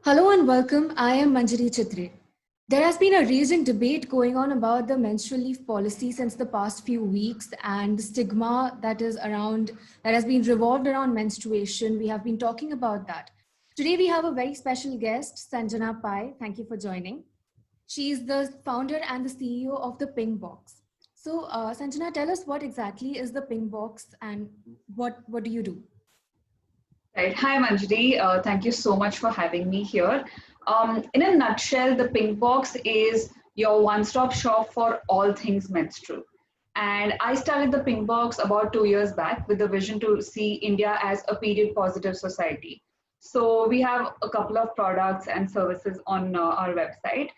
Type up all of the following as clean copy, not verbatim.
Hello and welcome. I am Manjari Chitri. There has been a raging debate going on about the menstrual leave policy since the past few weeks and the stigma that has been revolved around menstruation. We have been talking about that. Today we have a very special guest, Sanjana Pai. Thank you for joining. She is the founder and the CEO of the Pink Box. So, Sanjana, tell us what exactly is the Pink Box and what do you do? Right. Hi, Manjari. Thank you so much for having me here. In a nutshell, the Pink Box is your one-stop shop for all things menstrual. And I started the Pink Box about 2 years back with the vision to see India as a period positive society. So we have a couple of products and services on our website.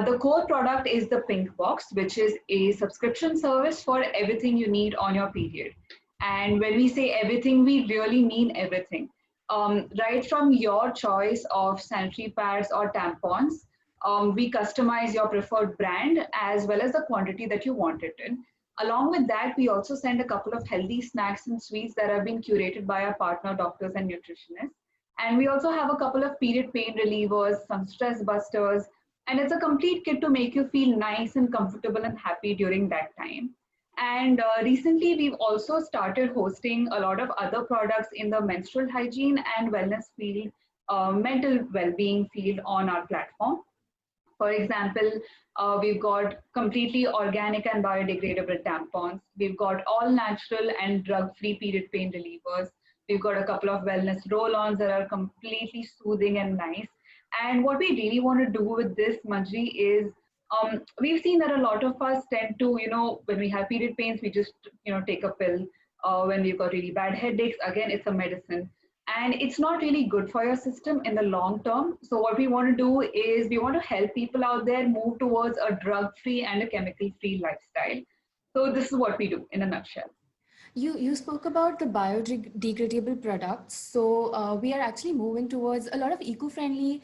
The core product is the Pink Box, which is a subscription service for everything you need on your period. And when we say everything, we really mean everything. Right from your choice of sanitary pads or tampons, we customize your preferred brand as well as the quantity that you want it in. Along with that, we also send a couple of healthy snacks and sweets that have been curated by our partner doctors and nutritionists. And we also have a couple of period pain relievers, some stress busters, and it's a complete kit to make you feel nice and comfortable and happy during that time. And recently, we've also started hosting a lot of other products in the menstrual hygiene and wellness field, mental well being field on our platform. For example, we've got completely organic and biodegradable tampons. We've got all natural and drug free period pain relievers. We've got a couple of wellness roll ons that are completely soothing and nice. And what we really want to do with this, Manji, is we've seen that a lot of us tend to, when we have period pains, we just, take a pill. When we've got really bad headaches, again, it's a medicine. And it's not really good for your system in the long term. So what we want to do is we want to help people out there move towards a drug-free and a chemical-free lifestyle. So this is what we do in a nutshell. You spoke about the biodegradable products. So we are actually moving towards a lot of eco-friendly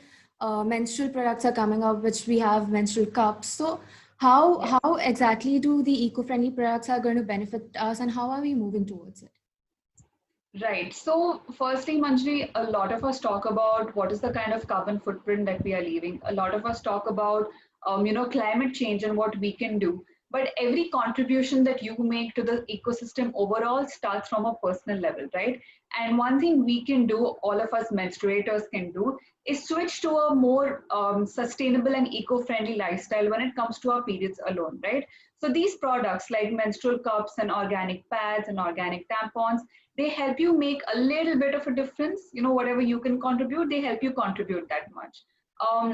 menstrual products are coming up, which we have menstrual cups. So how exactly do the eco-friendly products are going to benefit us, and how are we moving towards it? Right. So, firstly, Manjri, a lot of us talk about what is the kind of carbon footprint that we are leaving. A lot of us talk about, climate change and what we can do. But every contribution that you make to the ecosystem overall starts from a personal level, right? And one thing we can do, all of us menstruators can do, is switch to a more sustainable and eco-friendly lifestyle when it comes to our periods alone, right? So these products like menstrual cups and organic pads and organic tampons, they help you make a little bit of a difference. Whatever you can contribute, they help you contribute that much.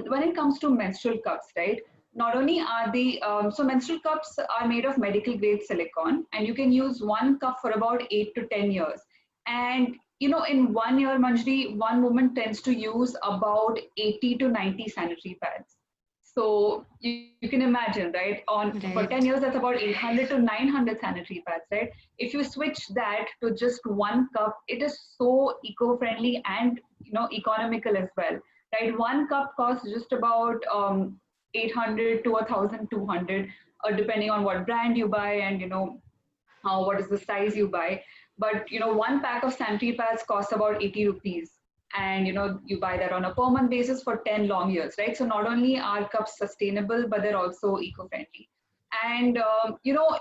When it comes to menstrual cups, right, not only are they so menstrual cups are made of medical grade silicone, and you can use one cup for about 8 to 10 years. And in 1 year, Manjri, one woman tends to use about 80 to 90 sanitary pads. So you can imagine, right? For 10 Right. years, that's about 800 to 900 sanitary pads, right? If you switch that to just one cup, it is so eco-friendly and economical as well, right? One cup costs just about 800 to 1,200, depending on what brand you buy and what is the size you buy. But one pack of sanitary pads costs about 80 rupees, and you buy that on a per month basis for 10 long years, right? So not only are cups sustainable, but they're also eco-friendly. And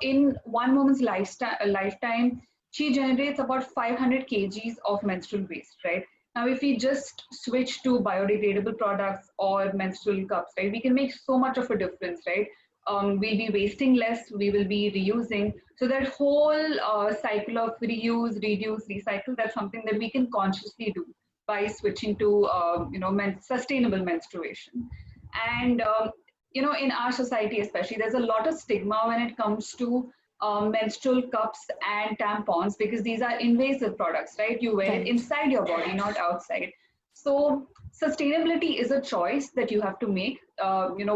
in one woman's lifetime, she generates about 500 kgs of menstrual waste, right? Now, if we just switch to biodegradable products or menstrual cups, right, we can make so much of a difference, right? We'll be wasting less, we will be reusing. So that whole cycle of reuse, reduce, recycle, that's something that we can consciously do by switching to sustainable menstruation. And in our society especially, there's a lot of stigma when it comes to menstrual cups and tampons, because these are invasive products, right? You wear it Right. inside your body, not outside. So sustainability is a choice that you have to make.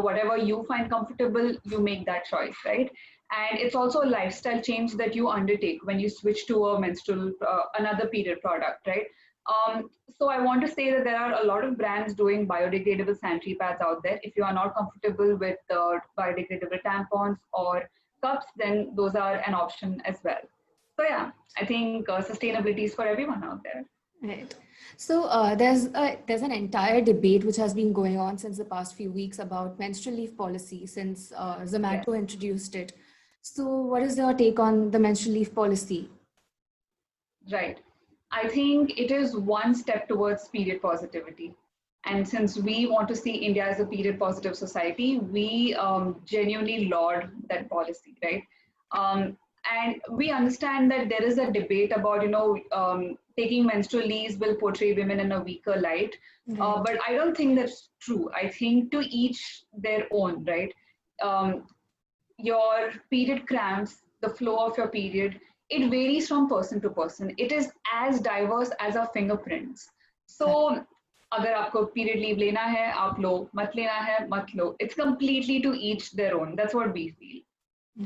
Whatever you find comfortable, you make that choice, right? And it's also a lifestyle change that you undertake when you switch to a menstrual another period product, right? So I want to say that there are a lot of brands doing biodegradable sanitary pads out there. If you are not comfortable with biodegradable tampons or cups, then those are an option as well. So yeah, I think sustainability is for everyone out there. Right. So there's an entire debate which has been going on since the past few weeks about menstrual leave policy since Yes. Zomato introduced it. So what is your take on the menstrual leave policy? Right. I think it is one step towards period positivity. And since we want to see India as a period positive society, we genuinely laud that policy, right? And we understand that there is a debate about, taking menstrual leaves will portray women in a weaker light. Right. But I don't think that's true. I think to each their own, right? Um, your period cramps, the flow of your period, it varies from person to person. It is as diverse as our fingerprints. So अगर आपको period leave लेना है आप लो मत लेना है मत लो. It's completely to each their own. That's what we feel.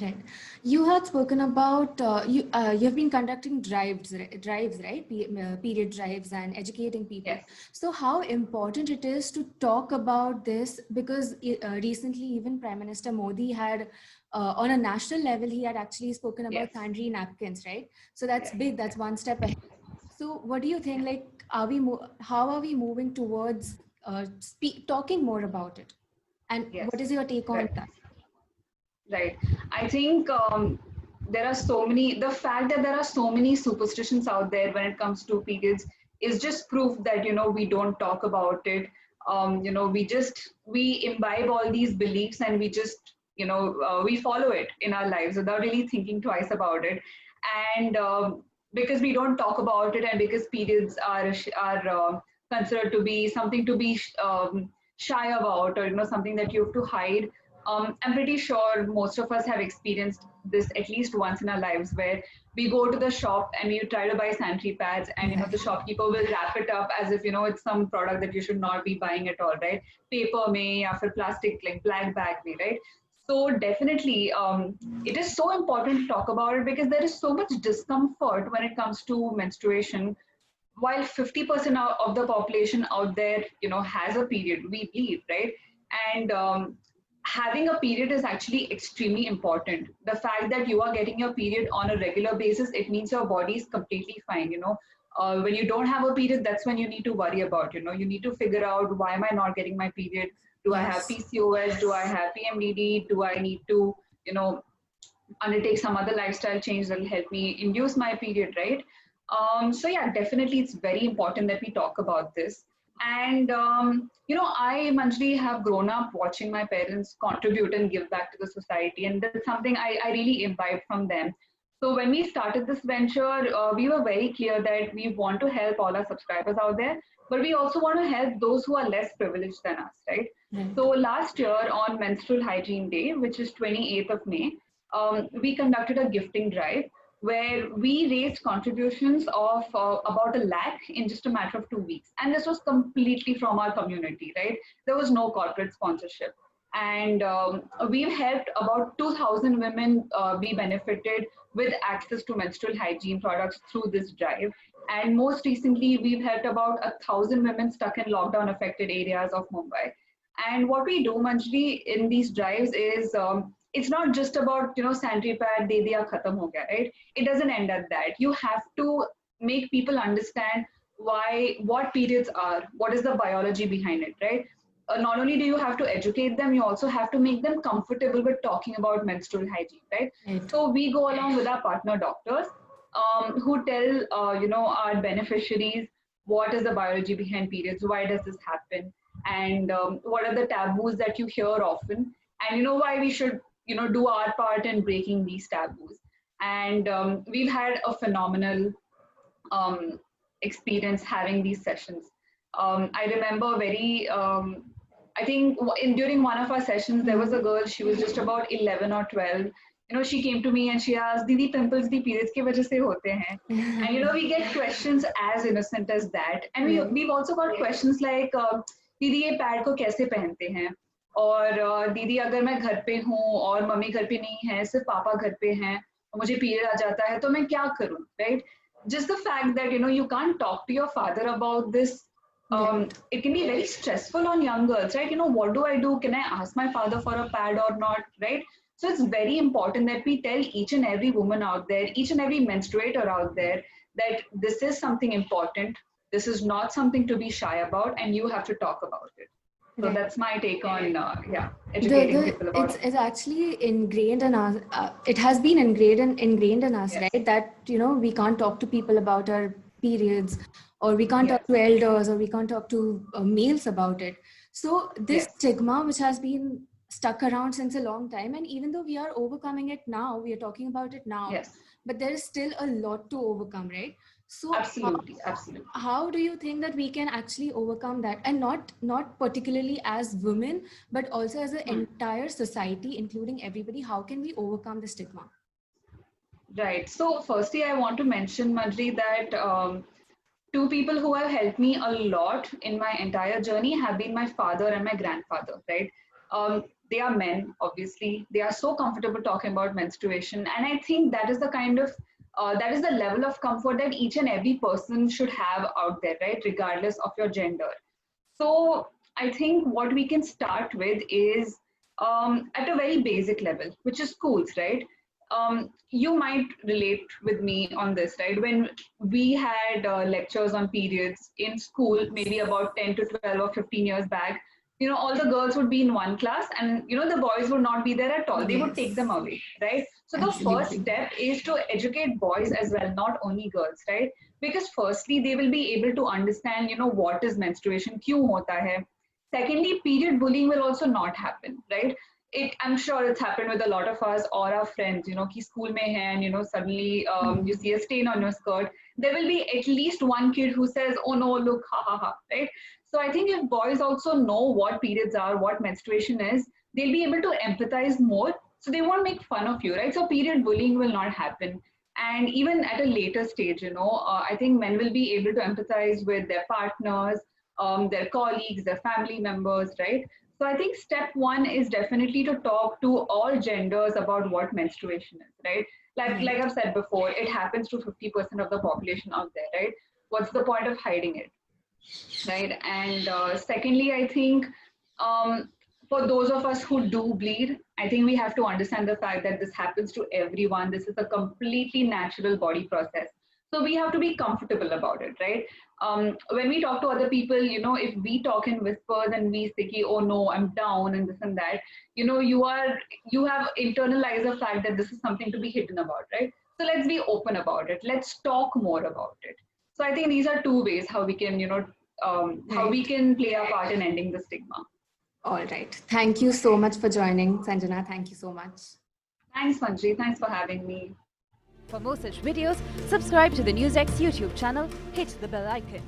Right. You had spoken about you have been conducting drives, right? Period drives and educating people. Yes. So how important it is to talk about this because recently even Prime Minister Modi had on a national level he had actually spoken about Yes. sanitary napkins, right? So that's Yes. big. That's one step ahead. So what do you think? Like, how are we moving towards talking more about it? And Yes. what is your take on Right. that? Right. I think there are so many, the fact that there are so many superstitions out there when it comes to periods is just proof that, we don't talk about it. We imbibe all these beliefs and we just, we follow it in our lives without really thinking twice about it. And because we don't talk about it and because periods are considered to be something to be shy about, or, something that you have to hide. I'm pretty sure most of us have experienced this at least once in our lives where we go to the shop and we try to buy sanitary pads and the shopkeeper will wrap it up as if it's some product that you should not be buying at all, right? Paper mein ya fir plastic like black bag mein, right? So definitely it is so important to talk about it because there is so much discomfort when it comes to menstruation while 50% of the population out there has a period, we believe, right? And having a period is actually extremely important. The fact that you are getting your period on a regular basis, it means your body is completely fine. When you don't have a period, that's when you need to worry about. You need to figure out, why am I not getting my period? Do I have Yes. PCOS? Do I have PMDD? Do I need to undertake some other lifestyle change that will help me induce my period, right? So yeah, definitely it's very important that we talk about this. And I, Manjri, have grown up watching my parents contribute and give back to the society, and that's something I really imbibed from them. So when we started this venture, we were very clear that we want to help all our subscribers out there, but we also want to help those who are less privileged than us, right? Right. So last year on Menstrual Hygiene Day, which is 28th of May, we conducted a gifting drive where we raised contributions of about a lakh in just a matter of 2 weeks. And this was completely from our community, right? There was no corporate sponsorship. And we've helped about 2,000 women be benefited with access to menstrual hygiene products through this drive. And most recently, we've helped about 1,000 women stuck in lockdown affected areas of Mumbai. And what we do, Manjli, in these drives is it's not just about sanitary pad de diya khatam ho gaya, right? It doesn't end at that. You have to make people understand what periods are, what is the biology behind it, right? Not only do you have to educate them, you also have to make them comfortable with talking about menstrual hygiene, right? Right. So we go along with our partner doctors who tell our beneficiaries what is the biology behind periods, why does this happen, and what are the taboos that you hear often, and why we should do our part in breaking these taboos. And we've had a phenomenal um, experience having these sessions. I remember I think during one of our sessions, there was a girl, she was just about 11 or 12. She came to me and she asked, Didi, pimples the periods ki wajah se hote hain. And we get questions as innocent as that. And we've also got questions like, Didi, ये pad को कैसे पहनते हैं? और दीदी अगर मैं घर पे हूँ और मम्मी घर पे नहीं है, सिर्फ पापा घर पे हैं और मुझे पीरियड आ जाता है तो मैं क्या करूँ, right? Just the fact that you can't talk to your father about this, it can be very stressful on young girls, right? What do I do? Can I ask my father for a pad or not, right? So it's very important that we tell each and every woman out there, each and every menstruator out there, that this is something important. This is not something to be shy about, and you have to talk about it. So Right. that's my take on educating people about it. It's actually ingrained in us. It has been ingrained in us, Yes. right? That we can't talk to people about our periods, or we can't Yes. talk to elders, or we can't talk to males about it. So this Yes. stigma, which has been stuck around since a long time, and even though we are overcoming it now, we are talking about it now, Yes. but there is still a lot to overcome, right? So Absolutely. Absolutely. how do you think that we can actually overcome that, and not particularly as women, but also as an entire society, including everybody? How can we overcome the stigma? Right. So, firstly, I want to mention, Madri, that two people who have helped me a lot in my entire journey have been my father and my grandfather, right? They are men, obviously. They are so comfortable talking about menstruation. And I think that is the that is the level of comfort that each and every person should have out there, right? Regardless of your gender. So I think what we can start with is at a very basic level, which is schools, right? You might relate with me on this, right? When we had lectures on periods in school, maybe about 10 to 12 or 15 years back, all the girls would be in one class, and the boys would not be there at all. They would take them Yes, away, right? So the first absolutely. step is to educate boys as well, not only girls, right? Because firstly they will be able to understand what is menstruation, kyun hota hai. Secondly, period bullying will also not happen, right? I'm sure it's happened with a lot of us or our friends, ki school mein hai, and suddenly you see a stain on your skirt. There will be at least one kid who says, oh no, look, ha ha ha, right? So I think if boys also know what periods are, what menstruation is, they'll be able to empathize more, so they won't make fun of you, right? So period bullying will not happen. And even at a later stage, I think men will be able to empathize with their partners, their colleagues, their family members, right? So I think step one is definitely to talk to all genders about what menstruation is, right? Like Right. I've said before, it happens to 50% of the population out there, right? What's the point of hiding it, right? And secondly, I think um, for those of us who do bleed, I think we have to understand the fact that this happens to everyone. This is a completely natural body process. So we have to be comfortable about it, right? When we talk to other people, if we talk in whispers and we say, "Oh no, I'm down," and this and that, you have internalized the fact that this is something to be hidden about, right? So let's be open about it. Let's talk more about it. So I think these are two ways how we can, how we Right. can play our part in ending the stigma. All right. Thank you so much for joining, Sanjana. Thank you so much. Thanks, Manji. Thanks for having me. For more such videos, subscribe to the NewsX YouTube channel, hit the bell icon.